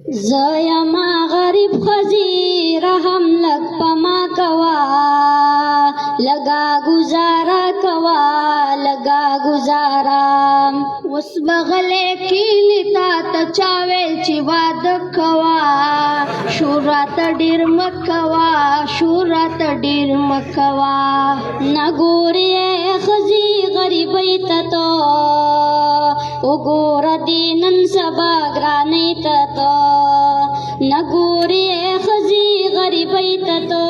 زیما غریب خزی رحم لگ پما کوا لگا گزارا کوا لگا گزارا وس بغلے کیلی تا تچاویل چی واد کوا شورات ډیر مکوا شورات ډیر مکوا نګوري خزی غریبی تتو وګور دینن سبا ګرانی تتو نګوري خزی غریبی تتو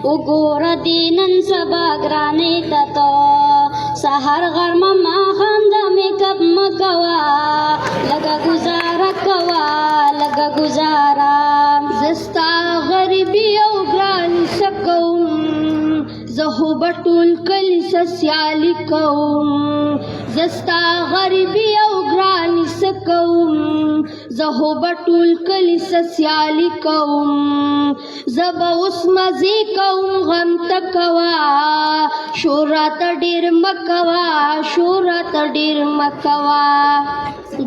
وګور دینن سبا ګرانی تتو سحر غرم ما خند میکپ مکوا لگا گزارا کوا لگا گزارا زستا غریبی او ګرانی سکوم زهو بټول کلی سسیالی کوم زستا غریبی او ګرانی سکوم زهو بټول کلی سسیالی کوم زب اوس مزی کوم غم تکوا شورات ډیر مکوا شورات ډیر مکوا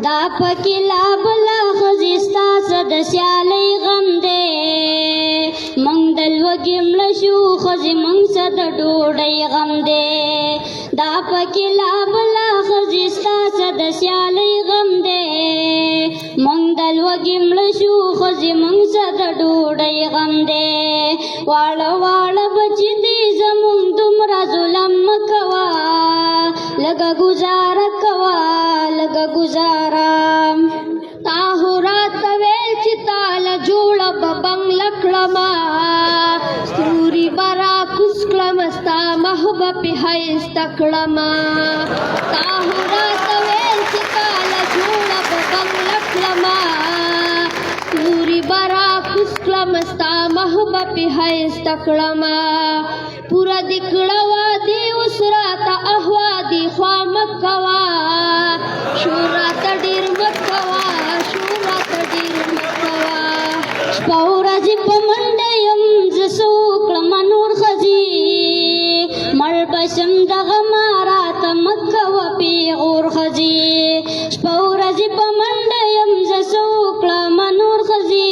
دا پکی لابلا خزستا صد سیالی غم دے منگ دل وگیم لشو خزی منگ صد ڈوڑی غم دے دا پکی لابلا خزستا صد سیالی غم دے منگ دل وگیم لشو خزی منگ صد ڈوڑی غم دے والا والا بچی دی زمون دمرا ظلم مکوا لگا گزارا کوا لگا گزارا تاہو رات ویل چی تالا جوڑا ببنگ لکڑما ستوری برا کسکلم ستا محبا پی حیست کڑما تاہو رات ویل چی تالا جوڑا ببنگ لکڑما ستوری برا کسکلم ستا محبا پی حیست کڑما پورا دکڑوا دی اسراتا احوا دی خوا مکوا شورات ډیر مکوا شورات ډیر مکوا شپورا جی پمنډیم زسو کلم نور خزی مل بشم دغه مارات مکوا پی اور خزی شپورا جی پمنډیم زسو کلم نور خزی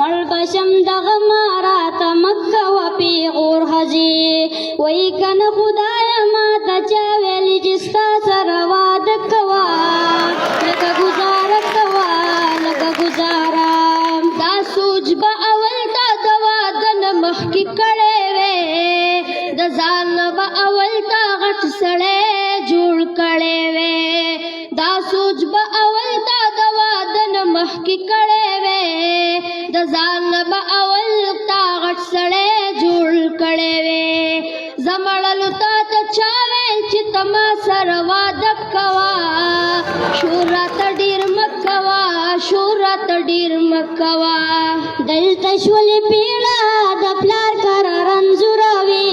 مل بشم دغه مارات مکوا پی اور خزی وای کن خدایا ما تا چا ویلی جستا سر واد کوا لگا گزارا کوا لگا گزارا دا سوچ با اول تا دوا دن مخی کڑے وے دا زان با اول تا غٹ سڑے جوڑ کڑے وے دا سوچ با اول تا دوا دن مخی کڑے وے دا زان با اول تا غٹ سڑے جوڑ کڑے وے زمړلو تا ته چا ویل چې تما سره واده کوا شورات ډیر مکوا شورات ډیر مکوا دلته شولې پیړه د پلار کار رنځوروي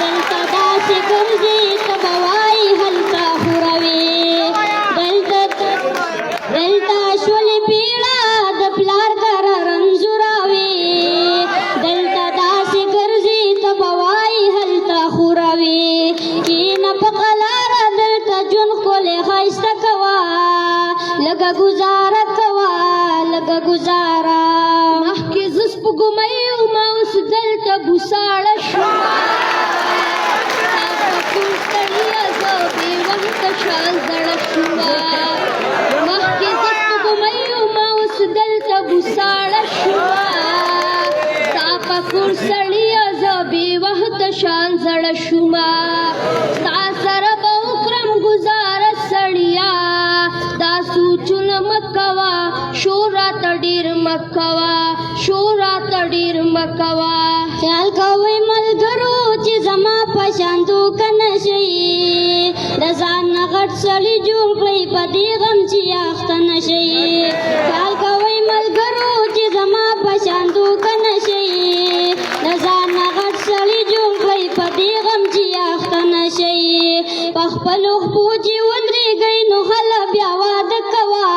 دلته داسې ګرځي ته به وایي هلته خوروي دلته شولې پیړه د پلار کار رنځوروي دلته داسې ګرځي ته به وایي هلته خوروي کینه په قلاره دلته ژوند ښکلی ښایسته کوا لږه ګزاره کوا لږه ګزاره مخکې زه سپوږمۍ ومه اوس دلته بوساړه شومه ستا په کوم ستړیا زه بې وخته شال زړه شومه مخکې زه سپوږمۍ ومه اوس دلته بوساړه شومه ستا په کور سړیا زه بې وخته شال زړه شومه ستا سره به وکړم ګزاره سړیا دا سوچونه مکوا شورات ډیر مکوا شورات ډیر مکوا خیال کوئ ملګرو چې زما په شان دوکه نه شئ د ځان نه غټ سړي جوړ کړئ په دې غم چې اخته نه شئ خیال کوئ ملګرو چې زما په شان دوکه نه شئ د ځان نه غټ سړي جوړ کړئ په دې غم چې اخته نه شئ په خپلو خپو چې ودرېږئ نو هله بیا واده کوا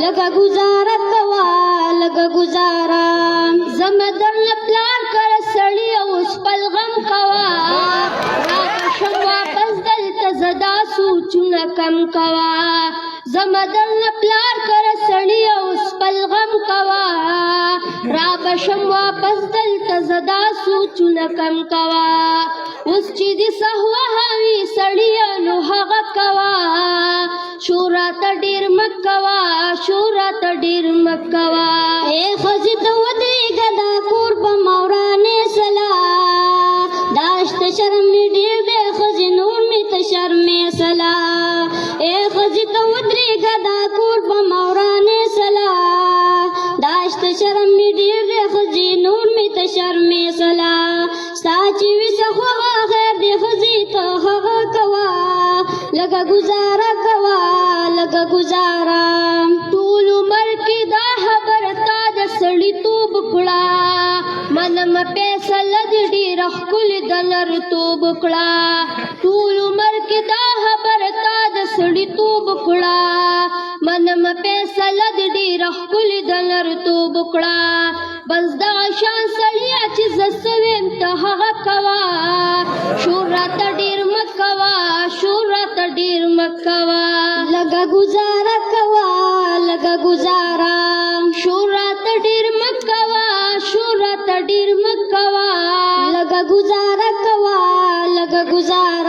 لږه ګزاره کوا لږه ګزاره زما درله پلار کړه سړي اوس خپل غم کوا راته شم واپس دلته زه دا سوچونه کم کوا زما درله پلار کړه زدا سوچونه کم کوا اوس چې دې سهوه هوي سړیه نو هغه کوا شورا ته ډېر مکوا شورا ته ډېر مکوا اے خزی تو ودریگا دا کور پا مورانی سلا داشت شرم می ډیر دے خزی نور می تا شرم سلا اے خزی تو ودریگا دا کور پا مورانی سلا داشت شرم می ډیر دے خزی نور می تا شرم سلا ساچی وی سخوا خیر دے خزی تا خوا کوا لگا گزارا کوا لگا گزارا ټول عمر کې دا خبره تا د سړیتوب کړه منم فیصله دې ډېره ښکلې د نرتوب کړه ټول عمر کې دا خبره تا د سړیتوب کړه منم فیصله دې ډېره ښکلې د نرتوب کړه بس دغه شان سړیه چې زه سویم ته هغه کوه شور راته ډېر مه کوه شور راته ډېر مه کوه لگا گزارا کوا لگا گزارا شور راته ډېر مه کوه شور راته ډېر مه کوه لگا گزارا کوا لگا گزارا